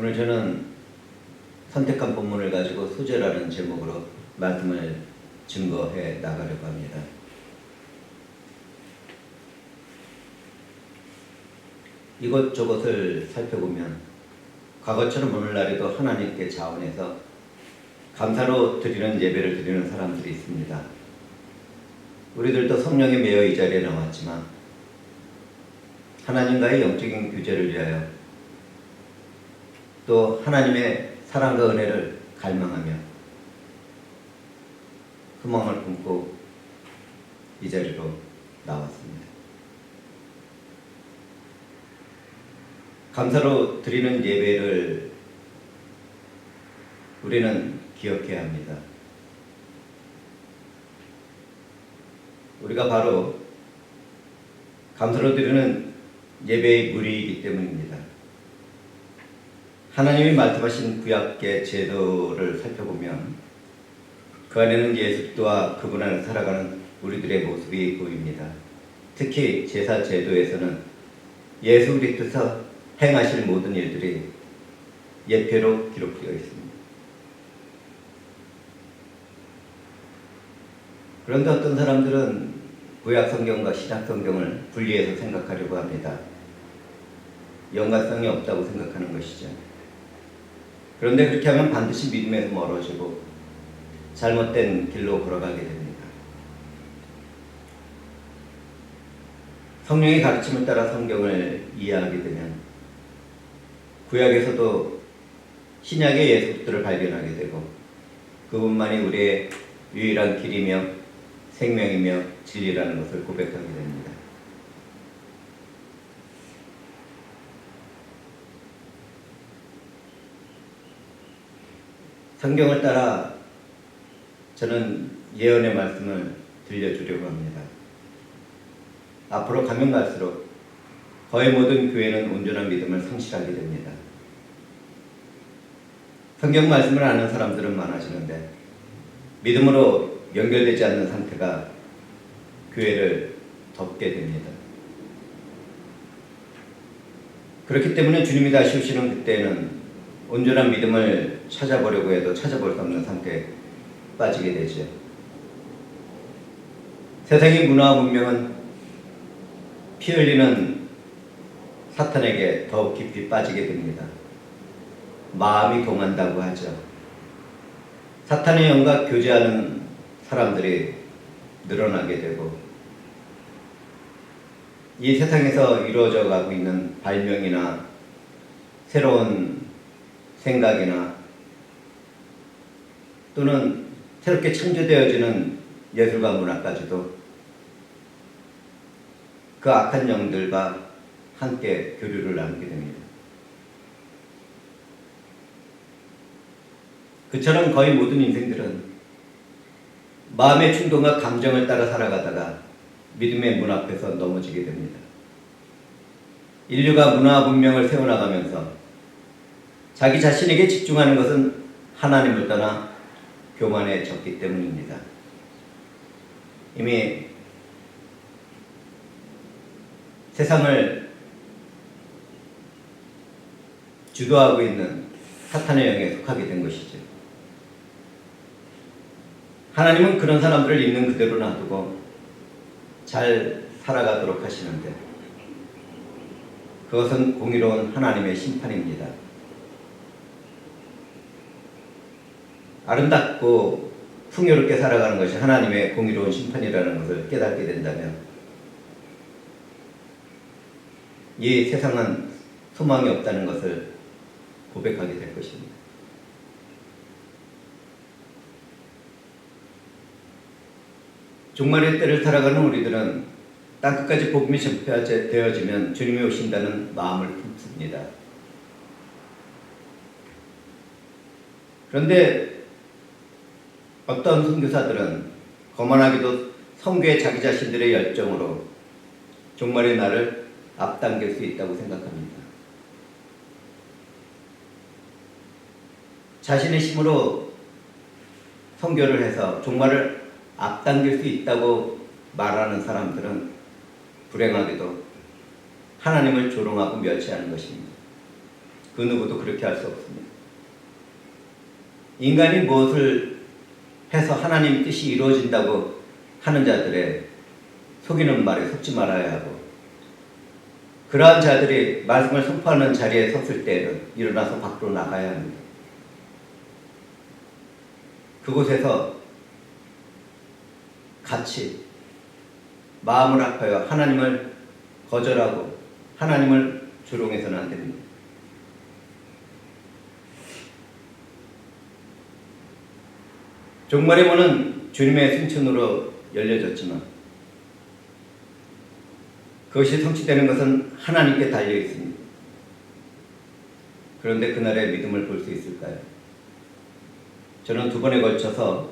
오늘 저는 선택한 본문을 가지고 소재라는 제목으로 말씀을 증거해 나가려고 합니다. 이것저것을 살펴보면 과거처럼 오늘날에도 하나님께 자원해서 감사로 드리는 예배를 드리는 사람들이 있습니다. 우리들도 성령에 매여 이 자리에 나왔지만 하나님과의 영적인 교제를 위하여 또 하나님의 사랑과 은혜를 갈망하며 소망을 품고 이 자리로 나왔습니다. 감사로 드리는 예배를 우리는 기억해야 합니다. 우리가 바로 감사로 드리는 예배의 무리이기 때문입니다. 하나님이 말씀하신 구약의 제도를 살펴보면 그 안에는 예수 그리스도와 그분 안에 살아가는 우리들의 모습이 보입니다. 특히 제사 제도에서는 예수 그리스도께서 행하실 모든 일들이 예표로 기록되어 있습니다. 그런데 어떤 사람들은 구약 성경과 신약 성경을 분리해서 생각하려고 합니다. 연관성이 없다고 생각하는 것이죠. 그런데 그렇게 하면 반드시 믿음에서 멀어지고 잘못된 길로 걸어가게 됩니다. 성령의 가르침을 따라 성경을 이해하게 되면 구약에서도 신약의 예수 그리스도를 발견하게 되고 그분만이 우리의 유일한 길이며 생명이며 진리라는 것을 고백하게 됩니다. 성경을 따라 저는 예언의 말씀을 들려주려고 합니다. 앞으로 가면 갈수록 거의 모든 교회는 온전한 믿음을 상실하게 됩니다. 성경 말씀을 아는 사람들은 많아지는데 믿음으로 연결되지 않는 상태가 교회를 덮게 됩니다. 그렇기 때문에 주님이 다시 오시는 그때는 온전한 믿음을 찾아보려고 해도 찾아볼 수 없는 상태에 빠지게 되죠. 세상의 문화와 문명은 피 흘리는 사탄에게 더욱 깊이 빠지게 됩니다. 마음이 동한다고 하죠. 사탄의 영과 교제하는 사람들이 늘어나게 되고 이 세상에서 이루어져 가고 있는 발명이나 새로운 생각이나 또는 새롭게 창조되어지는 예술과 문화까지도 그 악한 영들과 함께 교류를 나누게 됩니다. 그처럼 거의 모든 인생들은 마음의 충동과 감정을 따라 살아가다가 믿음의 문 앞에서 넘어지게 됩니다. 인류가 문화와 문명을 세워나가면서 자기 자신에게 집중하는 것은 하나님을 떠나 교만해졌기 때문입니다. 이미 세상을 주도하고 있는 사탄의 영에 속하게 된 것이죠. 하나님은 그런 사람들을 있는 그대로 놔두고 잘 살아가도록 하시는데 그것은 공의로운 하나님의 심판입니다. 아름답고 풍요롭게 살아가는 것이 하나님의 공의로운 심판이라는 것을 깨닫게 된다면 이 세상은 소망이 없다는 것을 고백하게 될 것입니다. 종말의 때를 살아가는 우리들은 땅끝까지 복음이 전파되어지면 주님이 오신다는 마음을 품습니다. 그런데 어떤 선교사들은 거만하게도 선교에 자기 자신들의 열정으로 종말의 날을 앞당길 수 있다고 생각합니다. 자신의 힘으로 선교를 해서 종말을 앞당길 수 있다고 말하는 사람들은 불행하게도 하나님을 조롱하고 멸시하는 것입니다. 그 누구도 그렇게 할 수 없습니다. 인간이 무엇을 해서 하나님 뜻이 이루어진다고 하는 자들의 속이는 말에 속지 말아야 하고, 그러한 자들이 말씀을 선포하는 자리에 섰을 때에는 일어나서 밖으로 나가야 합니다. 그곳에서 같이 마음을 아파요. 하나님을 거절하고 하나님을 조롱해서는 안 됩니다. 종말의 문은 주님의 승천으로 열려졌지만 그것이 성취되는 것은 하나님께 달려 있습니다. 그런데 그날의 믿음을 볼 수 있을까요? 저는 두 번에 걸쳐서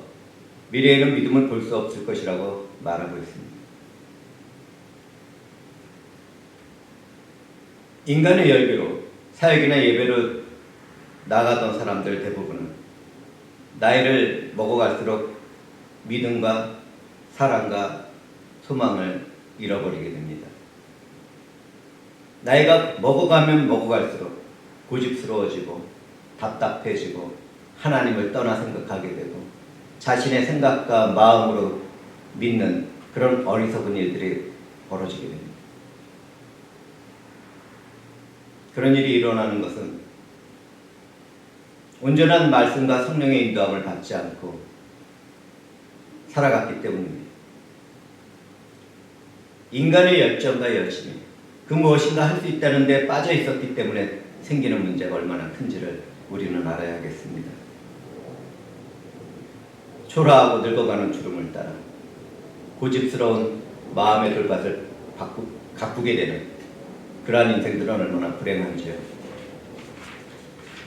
미래에는 믿음을 볼 수 없을 것이라고 말하고 있습니다. 인간의 열기로 사역이나 예배로 나가던 사람들 대부분은 나이를 먹어갈수록 믿음과 사랑과 소망을 잃어버리게 됩니다. 나이가 먹어가면 먹어갈수록 고집스러워지고 답답해지고 하나님을 떠나 생각하게 되고 자신의 생각과 마음으로 믿는 그런 어리석은 일들이 벌어지게 됩니다. 그런 일이 일어나는 것은 온전한 말씀과 성령의 인도함을 받지 않고 살아갔기 때문입니다. 인간의 열정과 열심이 그 무엇인가 할 수 있다는 데 빠져 있었기 때문에 생기는 문제가 얼마나 큰지를 우리는 알아야겠습니다. 초라하고 늙어가는 주름을 따라 고집스러운 마음의 돌밭을 가꾸게 되는 그러한 인생들은 얼마나 불행한지요.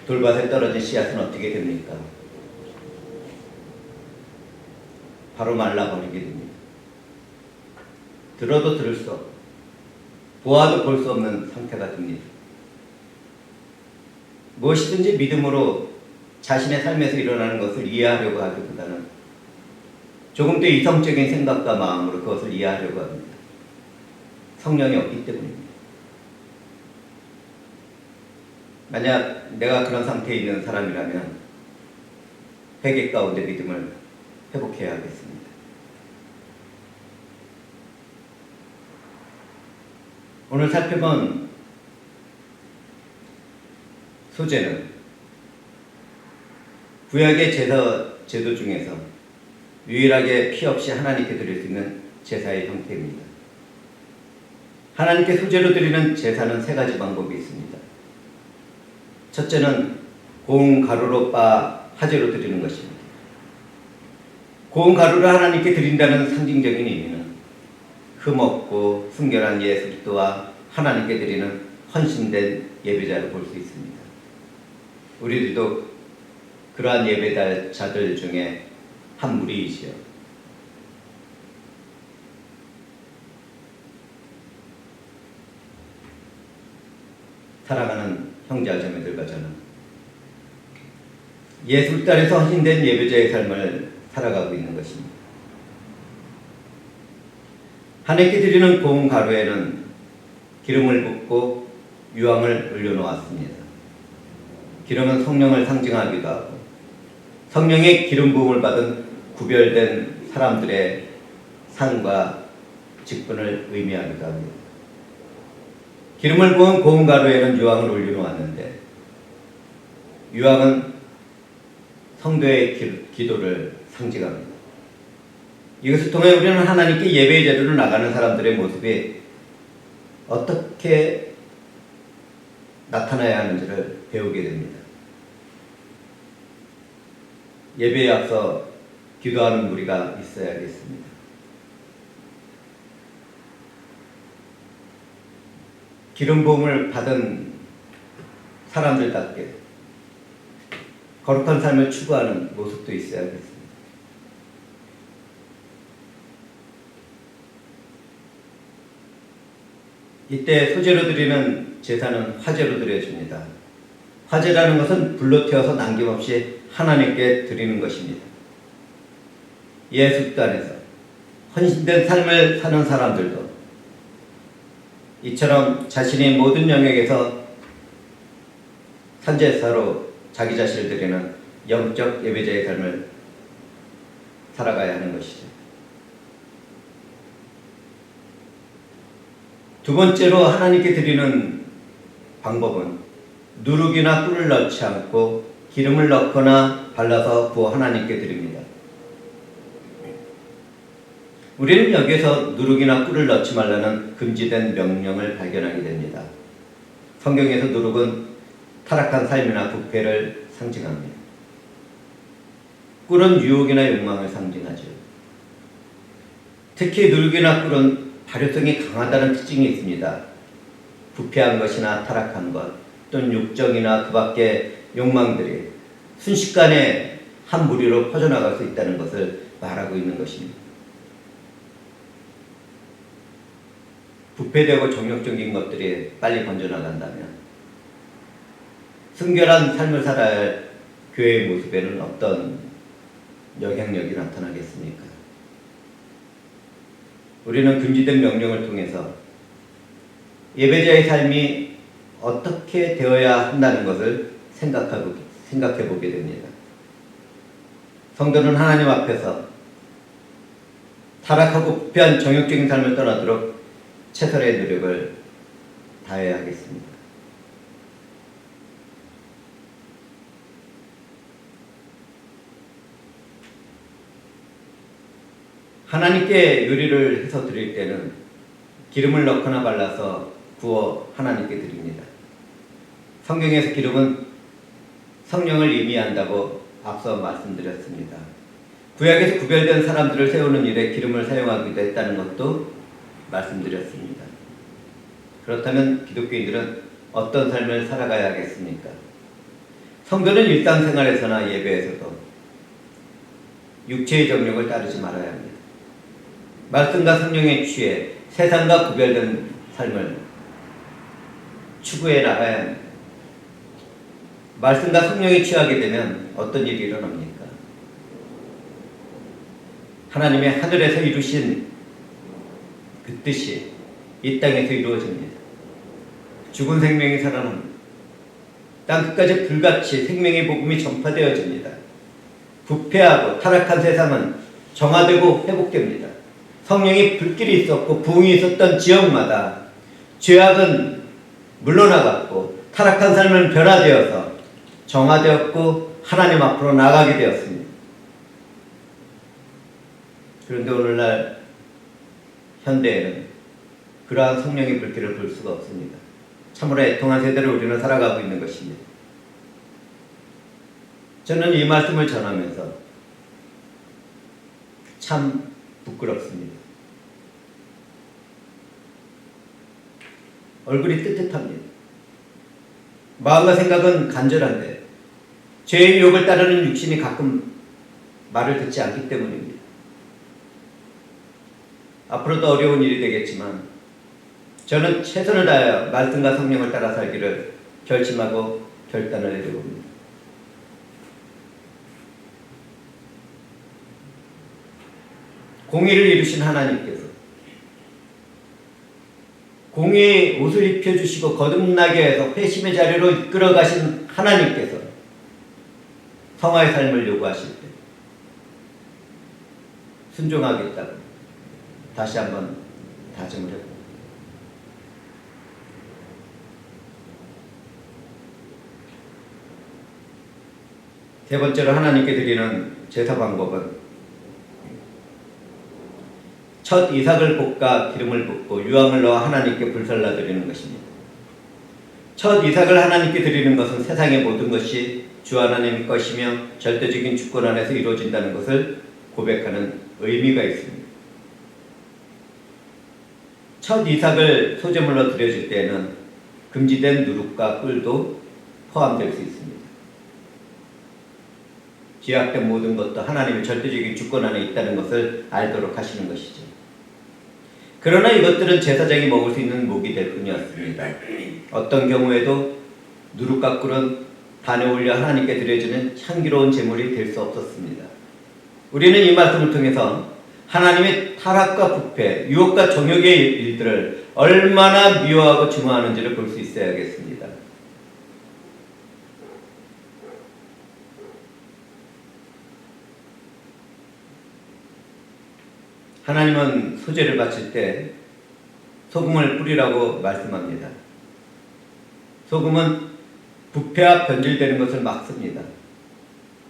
돌밭에 떨어진 씨앗은 어떻게 됩니까? 바로 말라버리게 됩니다. 들어도 들을 수 없고 보아도 볼 수 없는 상태가 됩니다. 무엇이든지 믿음으로 자신의 삶에서 일어나는 것을 이해하려고 하기보다는 조금 더 이성적인 생각과 마음으로 그것을 이해하려고 합니다. 성령이 없기 때문입니다. 만약 내가 그런 상태에 있는 사람이라면 회개 가운데 믿음을 회복해야 하겠습니다. 오늘 살펴본 소재는 구약의 제도 중에서 유일하게 피 없이 하나님께 드릴 수 있는 제사의 형태입니다. 하나님께 소재로 드리는 제사는 세 가지 방법이 있습니다. 첫째는 고운 가루로 빻아 화제로 드리는 것입니다. 고운 가루를 하나님께 드린다는 상징적인 의미는 흠없고 순결한 예수 그리스도와 하나님께 드리는 헌신된 예배자를 볼 수 있습니다. 우리들도 그러한 예배자들 중에 한 무리이지요. 사랑하는 형제와 자매들과 저는 예수 안에서 헌신된 예배자의 삶을 살아가고 있는 것입니다. 하나님께 드리는 고운 가루에는 기름을 붓고 유황을 올려놓았습니다. 기름은 성령을 상징하기도 하고 성령의 기름 부음을 받은 구별된 사람들의 상과 직분을 의미하기도 합니다. 기름을 부은 고운 가루에는 유황을 올려놓았는데 유황은 성도의 기도를 상징합니다. 이것을 통해 우리는 하나님께 예배의 자리로 나가는 사람들의 모습이 어떻게 나타나야 하는지를 배우게 됩니다. 예배에 앞서 기도하는 무리가 있어야겠습니다. 기름 부음을 받은 사람들답게 거룩한 삶을 추구하는 모습도 있어야겠습니다. 이때 소재로 드리는 제사는 화제로 드려집니다. 화제라는 것은 불로 태워서 남김없이 하나님께 드리는 것입니다. 예수 안에서 헌신된 삶을 사는 사람들도 이처럼 자신의 모든 영역에서 산제사로 자기 자신을 드리는 영적 예배자의 삶을 살아가야 하는 것이죠. 두 번째로 하나님께 드리는 방법은 누룩이나 꿀을 넣지 않고 기름을 넣거나 발라서 부어 하나님께 드립니다. 우리는 여기에서 누룩이나 꿀을 넣지 말라는 금지된 명령을 발견하게 됩니다. 성경에서 누룩은 타락한 삶이나 부패를 상징합니다. 꿀은 유혹이나 욕망을 상징하죠. 특히 누룩이나 꿀은 발효성이 강하다는 특징이 있습니다. 부패한 것이나 타락한 것, 또는 육정이나 그 밖의 욕망들이 순식간에 한 무리로 퍼져나갈 수 있다는 것을 말하고 있는 것입니다. 부패되고 정욕적인 것들이 빨리 번져나간다면 순결한 삶을 살아야 할 교회의 모습에는 어떤 영향력이 나타나겠습니까? 우리는 금지된 명령을 통해서 예배자의 삶이 어떻게 되어야 한다는 것을 생각해 보게 됩니다. 성도는 하나님 앞에서 타락하고 부패한 정욕적인 삶을 떠나도록 최선의 노력을 다해야 하겠습니다. 하나님께 요리를 해서 드릴 때는 기름을 넣거나 발라서 구워 하나님께 드립니다. 성경에서 기름은 성령을 의미한다고 앞서 말씀드렸습니다. 구약에서 구별된 사람들을 세우는 일에 기름을 사용하기도 했다는 것도 말씀드렸습니다. 그렇다면 기독교인들은 어떤 삶을 살아가야 하겠습니까? 성도는 일상생활에서나 예배에서도 육체의 정욕을 따르지 말아야 합니다. 말씀과 성령에 취해 세상과 구별된 삶을 추구해 나가야 합니다. 말씀과 성령에 취하게 되면 어떤 일이 일어납니까? 하나님의 하늘에서 이루신 그 뜻이 이 땅에서 이루어집니다. 죽은 생명이 살아납니다. 땅 끝까지 불같이 생명의 복음이 전파되어집니다. 부패하고 타락한 세상은 정화되고 회복됩니다. 성령의 불길이 있었고 부흥이 있었던 지역마다 죄악은 물러나갔고 타락한 삶은 변화되어서 정화되었고 하나님 앞으로 나가게 되었습니다. 그런데 오늘날 현대에는 그러한 성령의 불길을 볼 수가 없습니다. 참으로 애통한 세대를 우리는 살아가고 있는 것입니다. 저는 이 말씀을 전하면서 참 부끄럽습니다. 얼굴이 뜨뜻합니다. 마음과 생각은 간절한데 죄의 유혹을 따르는 육신이 가끔 말을 듣지 않기 때문입니다. 앞으로도 어려운 일이 되겠지만 저는 최선을 다하여 말씀과 성령을 따라 살기를 결심하고 결단을 내려봅니다. 공의를 이루신 하나님께서 공의의 옷을 입혀주시고 거듭나게 해서 회심의 자리로 이끌어 가신 하나님께서 성화의 삶을 요구하실 때 순종하겠다고 다시 한번 다짐을 해봅니다. 세 번째로 하나님께 드리는 제사 방법은 첫 이삭을 볶아 기름을 붓고 유황을 넣어 하나님께 불살라 드리는 것입니다. 첫 이삭을 하나님께 드리는 것은 세상의 모든 것이 주 하나님 것이며 절대적인 주권 안에서 이루어진다는 것을 고백하는 의미가 있습니다. 첫 이삭을 소제물로 드려질 때에는 금지된 누룩과 꿀도 포함될 수 있습니다. 죄악된 모든 것도 하나님의 절대적인 주권 안에 있다는 것을 알도록 하시는 것이죠. 그러나 이것들은 제사장이 먹을 수 있는 목이 될 뿐이었습니다. 어떤 경우에도 누룩과 꿀은 단에 올려 하나님께 드려지는 향기로운 제물이 될 수 없었습니다. 우리는 이 말씀을 통해서 하나님의 타락과 부패, 유혹과 정욕의 일들을 얼마나 미워하고 증오하는지를 볼 수 있어야겠습니다. 하나님은 소재를 바칠 때 소금을 뿌리라고 말씀합니다. 소금은 부패와 변질되는 것을 막습니다.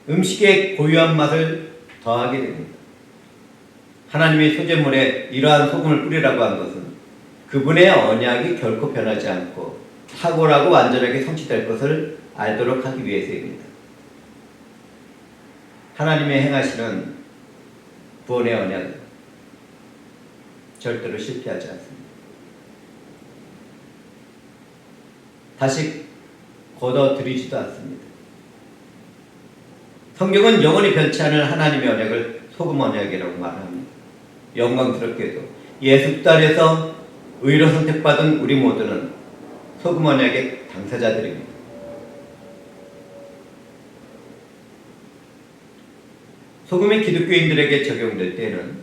음식의 고유한 맛을 더하게 됩니다. 하나님이 소재물에 이러한 소금을 뿌리라고 한 것은 그분의 언약이 결코 변하지 않고 탁월하고 완전하게 성취될 것을 알도록 하기 위해서입니다. 하나님의 행하시는 구원의 언약은 절대로 실패하지 않습니다. 다시 걷어들이지도 않습니다. 성경은 영원히 변치 않을 하나님의 언약을 소금 언약이라고 말합니다. 영광스럽게도 예수 안에서 의로 선택받은 우리 모두는 소금 언약의 당사자들입니다. 소금이 기독교인들에게 적용될 때는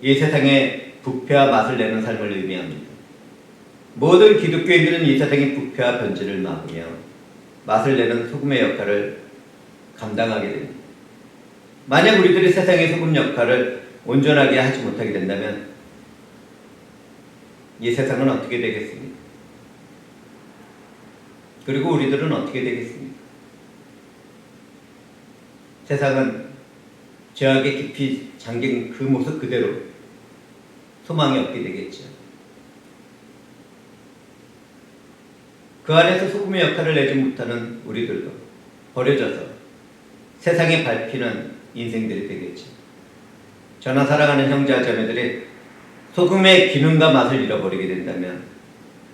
이 세상의 부패와 맛을 내는 삶을 의미합니다. 모든 기독교인들은 이 세상의 부패와 변질을 막으며 맛을 내는 소금의 역할을 감당하게 됩니다. 만약 우리들이 세상의 소금 역할을 온전하게 하지 못하게 된다면 이 세상은 어떻게 되겠습니까? 그리고 우리들은 어떻게 되겠습니까? 세상은 죄악에 깊이 잠긴 그 모습 그대로 소망이 없게 되겠죠. 그 안에서 소금의 역할을 내지 못하는 우리들도 버려져서 세상에 밟히는 인생들이 되겠죠. 저나 사랑하는 형제와 자매들이 소금의 기능과 맛을 잃어버리게 된다면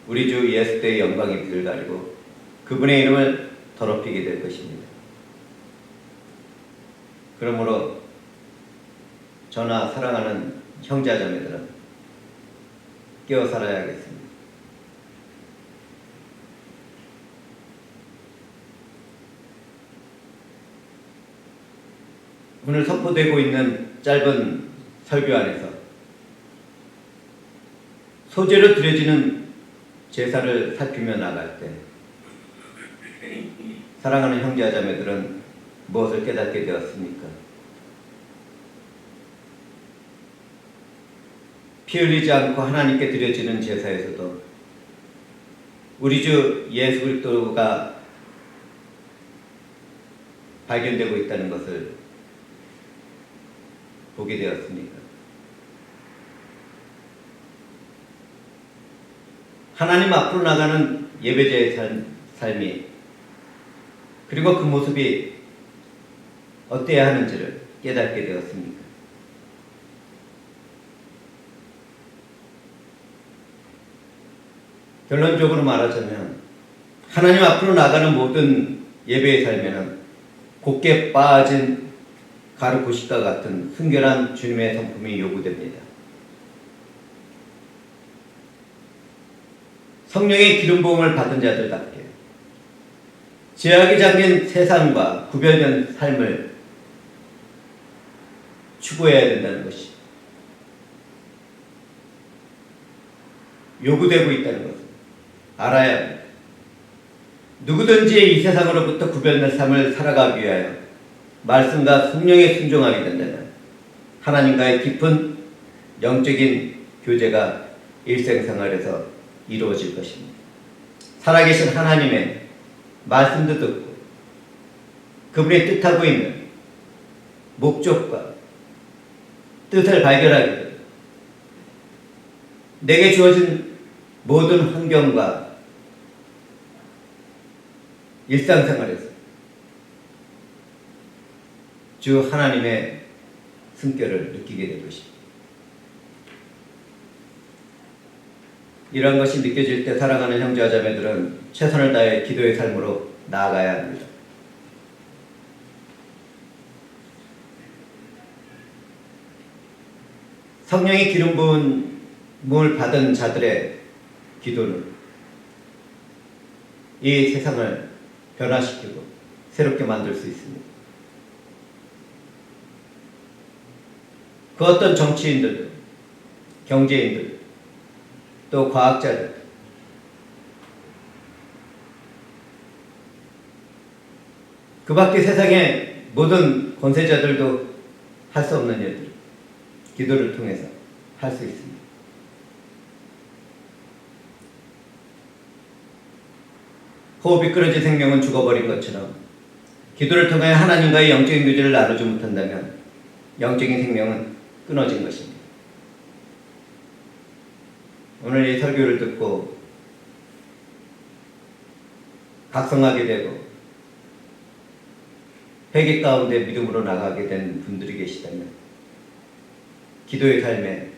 우리 주 예수 때의 영광의 빛을 가리고 그분의 이름을 더럽히게 될 것입니다. 그러므로 저나 사랑하는 형제와 자매들은 깨어 살아야 하겠습니다. 오늘 선포되고 있는 짧은 설교 안에서 소재로 드려지는 제사를 살피며 나갈 때 사랑하는 형제와 자매들은 무엇을 깨닫게 되었습니까? 피 흘리지 않고 하나님께 드려지는 제사에서도 우리 주 예수 그리스도가 발견되고 있다는 것을 보게 되었습니까? 하나님 앞으로 나가는 예배자의 삶이 그리고 그 모습이 어때야 하는지를 깨닫게 되었습니까? 결론적으로 말하자면 하나님 앞으로 나가는 모든 예배의 삶에는 곱게 빠진 가루 부식과 같은 순결한 주님의 성품이 요구됩니다. 성령의 기름 부음을 받은 자들답게 죄악에 잠긴 세상과 구별된 삶을 추구해야 된다는 것이 요구되고 있다는 것을 알아야 합니다. 누구든지 이 세상으로부터 구별된 삶을 살아가기 위하여 말씀과 성령에 순종하게 된다면 하나님과의 깊은 영적인 교제가 일생생활에서 이루어질 것입니다. 살아계신 하나님의 말씀도 듣고 그분의 뜻하고 있는 목적과 뜻을 발견하게 됩니다. 내게 주어진 모든 환경과 일상생활에서 주 하나님의 숨결을 느끼게 될 것입니다. 이러한 것이 느껴질 때 사랑하는 형제와 자매들은 최선을 다해 기도의 삶으로 나아가야 합니다. 성령의 기름 부음을 받은 자들의 기도는 이 세상을 변화시키고 새롭게 만들 수 있습니다. 그 어떤 정치인들, 경제인들, 또 과학자들, 그 밖에 세상의 모든 권세자들도 할 수 없는 일들, 기도를 통해서 할 수 있습니다. 호흡이 끊어진 생명은 죽어버린 것처럼 기도를 통해 하나님과의 영적인 교제를 나누지 못한다면 영적인 생명은 끊어진 것입니다. 오늘 이 설교를 듣고 각성하게 되고 회개 가운데 믿음으로 나가게 된 분들이 계시다면 기도의 삶에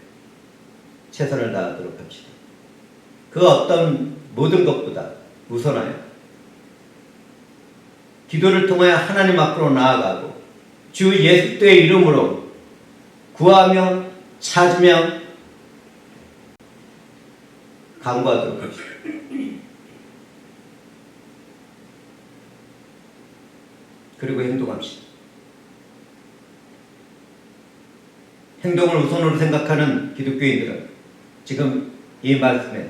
최선을 다하도록 합시다. 그 어떤 모든 것보다 우선하여 기도를 통하여 하나님 앞으로 나아가고 주 예수 그리스도의 이름으로 구하며 찾으며 간구하도록 합시다. 그리고 행동합시다. 행동을 우선으로 생각하는 기독교인들은 지금 이 말씀에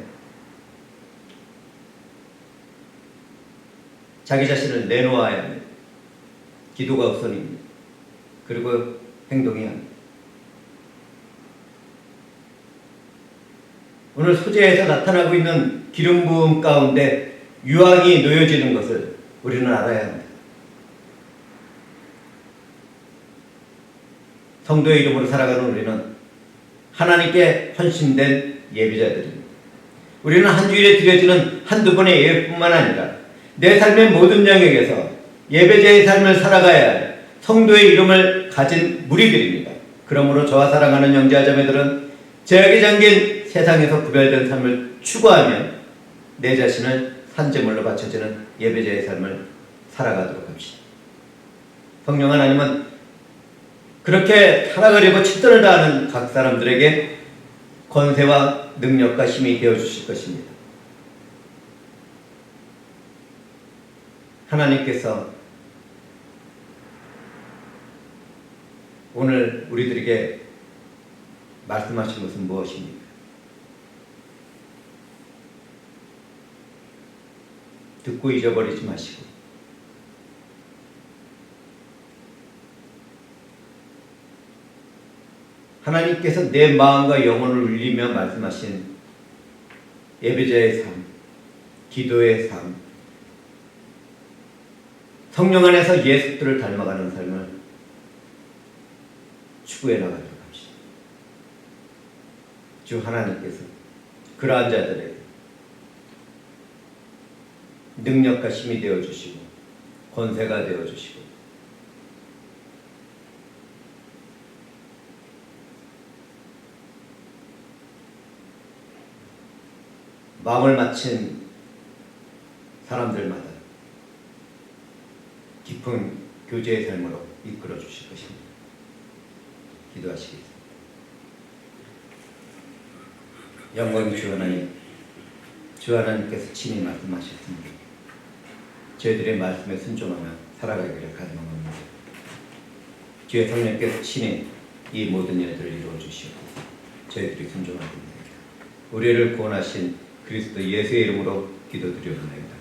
자기 자신을 내놓아야 합니다. 기도가 우선입니다. 그리고 행동해야 합니다. 오늘 소재에서 나타나고 있는 기름 부음 가운데 유황이 놓여지는 것을 우리는 알아야 합니다. 성도의 이름으로 살아가는 우리는 하나님께 헌신된 예배자들입니다. 우리는 한 주일에 드려지는 한두 번의 예배뿐만 아니라 내 삶의 모든 영역에서 예배자의 삶을 살아가야 할 성도의 이름을 가진 무리들입니다. 그러므로 저와 사랑하는 형제와 자매들은 죄악에 잠긴 세상에서 구별된 삶을 추구하며 내 자신을 산제물로 바쳐지는 예배자의 삶을 살아가도록 합시다. 성령 하나님은 그렇게 살아가려고 최선을 다하는 각 사람들에게 권세와 능력과 힘이 되어주실 것입니다. 하나님께서 오늘 우리들에게 말씀하신 것은 무엇입니까? 듣고 잊어버리지 마시고 하나님께서 내 마음과 영혼을 울리며 말씀하신 예배자의 삶, 기도의 삶, 성령 안에서 예수들을 닮아가는 삶을 추구해 나가도록 합시다. 주 하나님께서 그러한 자들에게 능력과 힘이 되어주시고 권세가 되어주시고 마음을 맞춘 사람들마다 깊은 교제의 삶으로 이끌어 주실 것입니다. 기도하시겠습니다. 영광이 주 하나님, 주 하나님께서 친히 말씀하셨습니다. 저희들의 말씀에 순종하며 살아가기를 간청합니다. 주의 성령께서 친히 이 모든 일들을 이루어 주시옵소서. 저희들이 순종하옵나이다. 우리를 구원하신 그리스도 예수의 이름으로 기도드리옵나이다.